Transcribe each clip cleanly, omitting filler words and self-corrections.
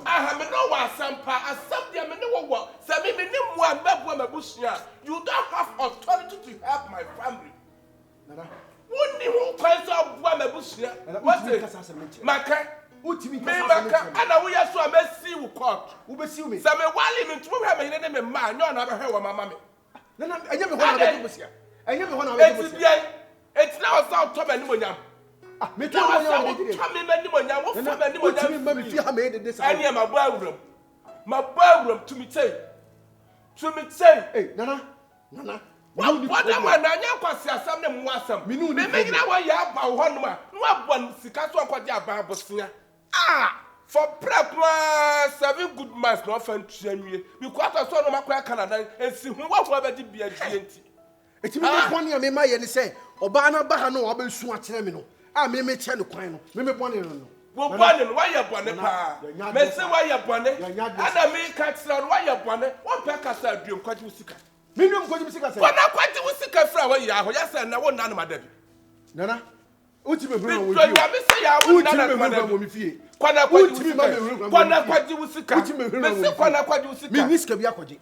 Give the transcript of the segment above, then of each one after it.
I have no one sampa, as some dear men know what, some even one bad woman bushia. You don't have authority to help my family. Wouldn't you price of woman bushia? What's it? Maka, Maka, and I will so I see you caught. Who will see me? Some while even to have a name in mind, you never heard of my mammy. I never want to see. I never want to see. It's now South Tom and William. Me too. I am a ballroom. My ballroom to me say. Hey, Nana. What am I now? Something was some. Me make that way up by 1 month. No one Sikato quite your Bible singer. For prep 7 good months, no fun to me. You quite a son of my Canada and see what will be a GNT. It's me one year, my and say, Obana Bahano, I'll be soon at Terminal. I may make Channel Quino, maybe one. Well, one, why you're bonnet, may say why you're bonnet, and I may catch out why you're bonnet, one pack of salt, you quite music. Million quite music, but not quite the music of Flower Yah, yes, and I won't none of my daddy. Nana, ultimate room with you. I would not with you. Quana quite you music, Quana quite you Miniska Yakoji,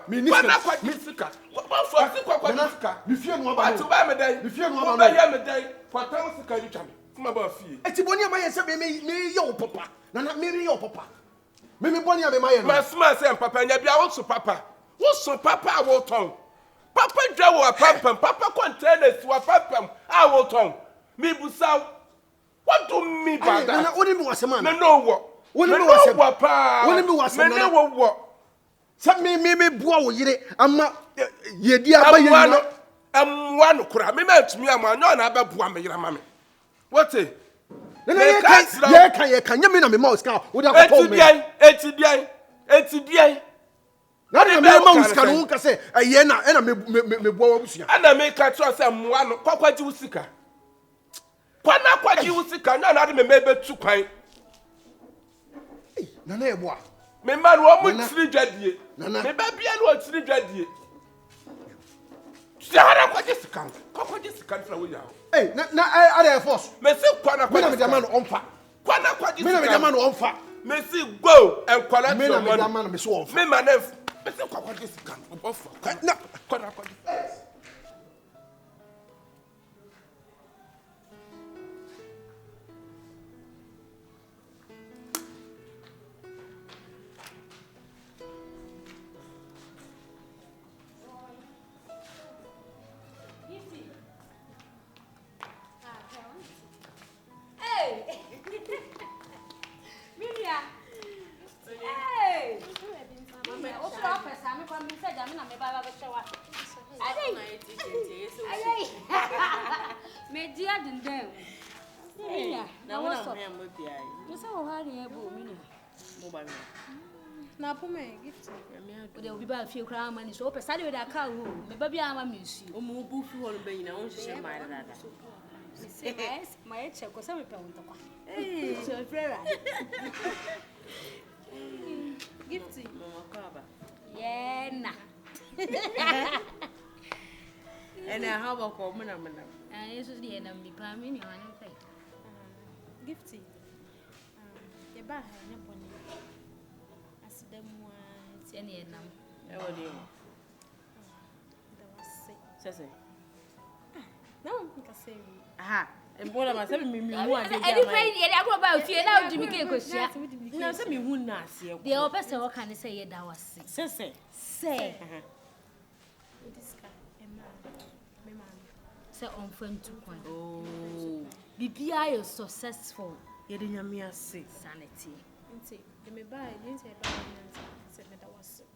Miniska quite musica. What for Quanica? If you know about to buy me day, if you know about a day, what else can you tell me? Come about fee. It's a bonny man said, me your papa, not maybe your papa. Maybe bonny my smart and papa, and you also papa. What's so papa? I will tongue. Papa Joe, a papa, papa containers to a papa, I will tongue. Me Busau. What do me by that? What do you want a man? No, what? What do you want a papa? What do you want a man? What? Some me boy, I'm not ye dear. I'm one crab. Me met me, I'm not about one, mammy. What's it? Can you mean I'm a mouse cow? Without it's not a mouse can say, a yena and a me boys, and I make a trust and one quite you sicker. Quite you sicker, not maybe 2 quite. Nana, what? Me man, what would 3 dread? Nana, me baby, I want 3 dread. Sarah, what is the count? What is the country? Hey, I have force. Messi, Quana, the man on fire. Quana, what is the man on fire? Messi, go and Quana, the man, Miss Wolf. Me, my name, Messi, what is the count? Obofour. No, Quana, what is Now, for me, Gifty. There will be a few crown money, so beside with a cow, maybe I'm a museum. Obofour will be in share my dad. My check was every pound. Hey, so prayer. Gifty, yeah, and I have a common. And this is the enemy, Pammy. Gifty, the bar, any number. Oh, dear. Says it. No, I can say. Aha, and what am I saying? Me, I go about you now to make a question. No, some me would not see. The opposite, what can I say? That was say. Say on phone 2. Oh, BPI is successful. You didn't hear say sanity. You may buy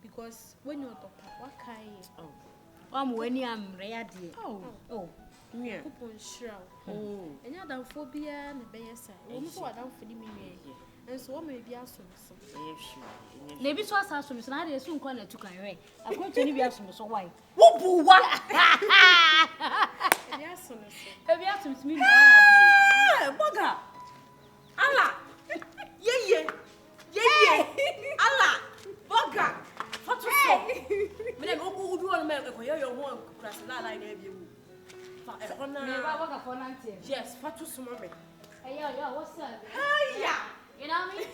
because when you're talking, what kind? Oh, when I'm ready. Oh, yeah. Coupon shroud. Oh, and you're down phobia and the bear side. Also, I don't feel me. And so, maybe I saw some. Maybe so, I saw some. I soon call it to carry. I'm going to be asking so why. What? Yes, have you asked him to me? Bugger. Allah. Yeah. Allah. Bugger. What you say? But then, who do want to make your one class? Not like you. Yes, what you smell? Hey, what's up? Hey, yeah. You know me?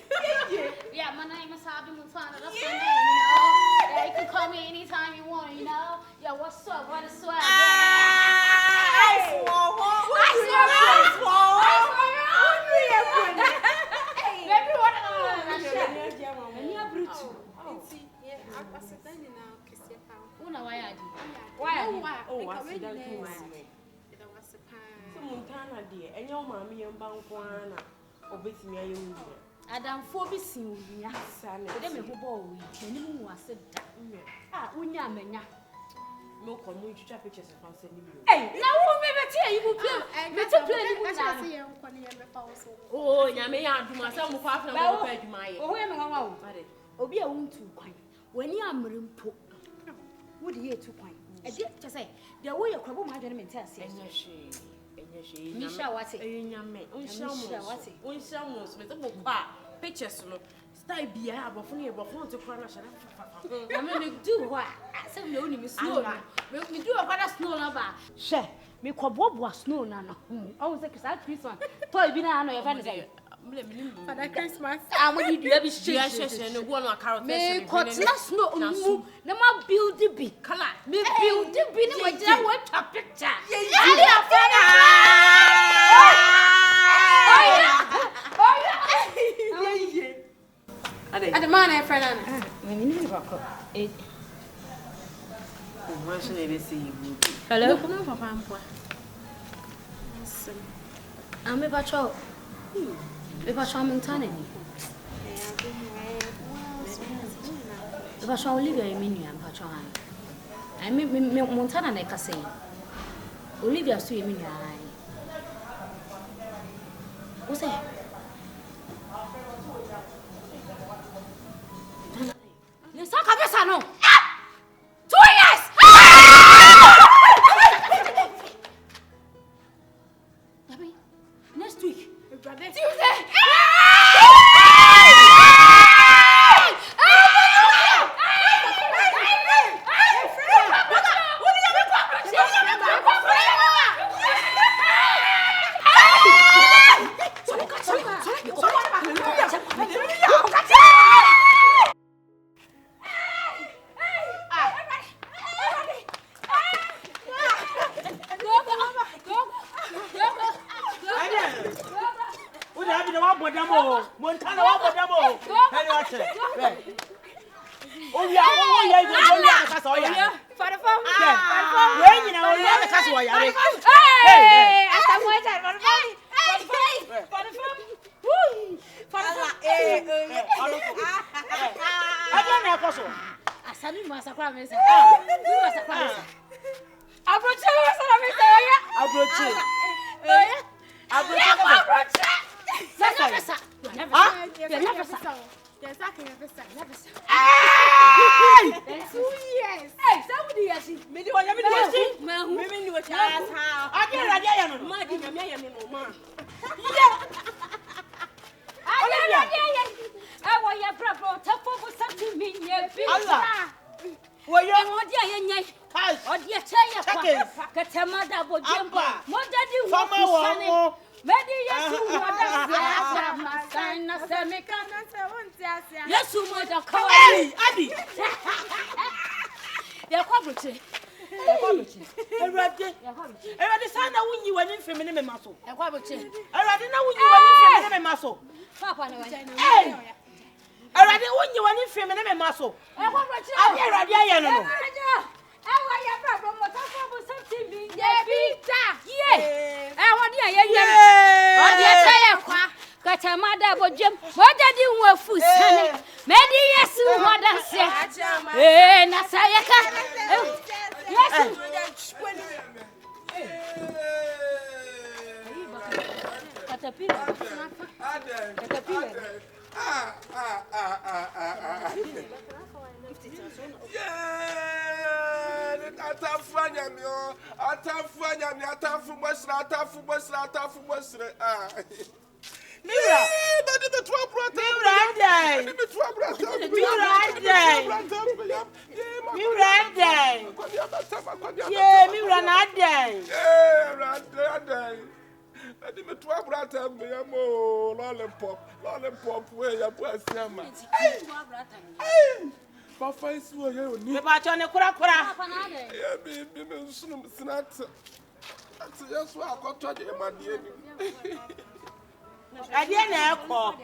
find another Sunday, you know. Yeah, you can call me anytime you want, you know. Yeah, what's up? What is swag? Adam Phoebe sing ya sana. Ode me ho ball we. Nim mu ase da. Ah, unya menya. No come we twa pictures from send me. Hey, na wo me beti you play. Me to play ni mu na. Oh, nyame ya aduma say mo kwa afna mo kwa aduma ye. Oho ye me nwa wo. Obi a wontu kwan. Wani amrempo. Wo de ye tu kwan. E de che say, de wo ye kwabo ma adwene me ntia ase. Enya hwe. Misha wate. Enyame. Onshamo. So me to kwa pictures no. Style bia abofo ne abofo to kwa na shara. Na me do what? Say me oni me snow na. Me do a snow na ba. She, me kwabo snow na no. O say Christmas. Toy bi na no ye fa ne say. Father Christmas. I'm going to do every shit. No one or carrot. Me cut last no mu. No ma build the big color. Me build the big no just want a picture. Yeah. At the man, friend. Hello. I'm a patrol. If I'm Montana, if I shall Olivia, I mean, I'm patrol. I mean, Montana, like I say. Olivia, so you mean, what's that? Let's talk about this. No. 2 years! Next week. Tuesday! Adi me to abrata me amo lollipop we ya bo asiama. Hey! Papa isi wo ye oni. Me ba cho ne kura. Papa na de. Ya bi me sunu snat. Ati yeso akoto je madie ni. Ade na ekọ.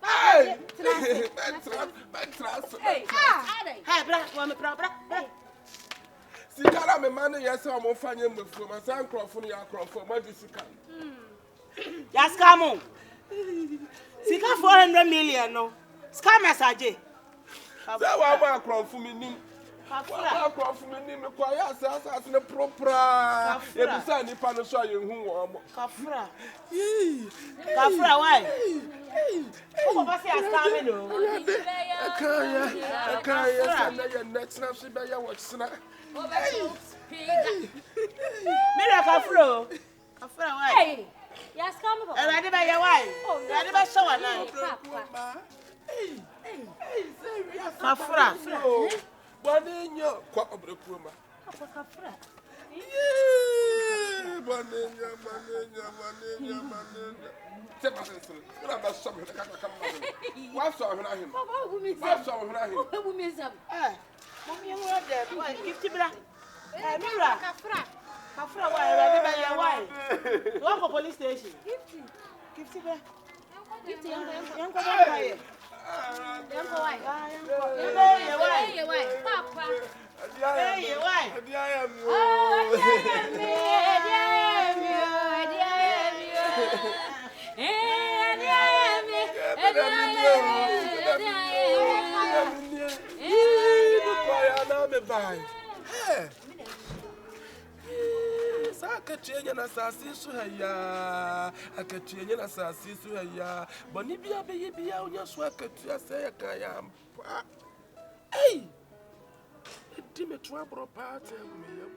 Hey! Hey, bra, wa me bra. Sikara me mane yesa o mo fanye mfuo ma san krofo no ya krofo ma di sika. Ya scam. Sika 400 million no. Scam message. Say wa ma krofo mi nim. Kafura. Wa krofo mi nim ko ya asase ne propra. E bi sa nipa no so aye hu wo mo. Kafura. Kafura why? Who go say scam no? Akaya na ya next na so be ya watchna. Mira Kafura. Kafura why? Hey. Yes, come on. E ready by your why? Ready by show na. Kafura. Bonenyo kwa obrekuma. Kafura. Bonenyo. Tell me, what about something that can come? What's on him? What's on him? Mommy, you were there. Gifty bra. Mira. Kafura why? Ready by your why? Go for police station. Gifty bra. Gifty young go here. Young boy. Why? Papa. Hey, why? Akatwenye na sasi su haya akatwenye na sasi su haya boni bia be bia onya so akatua se kaya mpa ei di me to abro pa ta me yam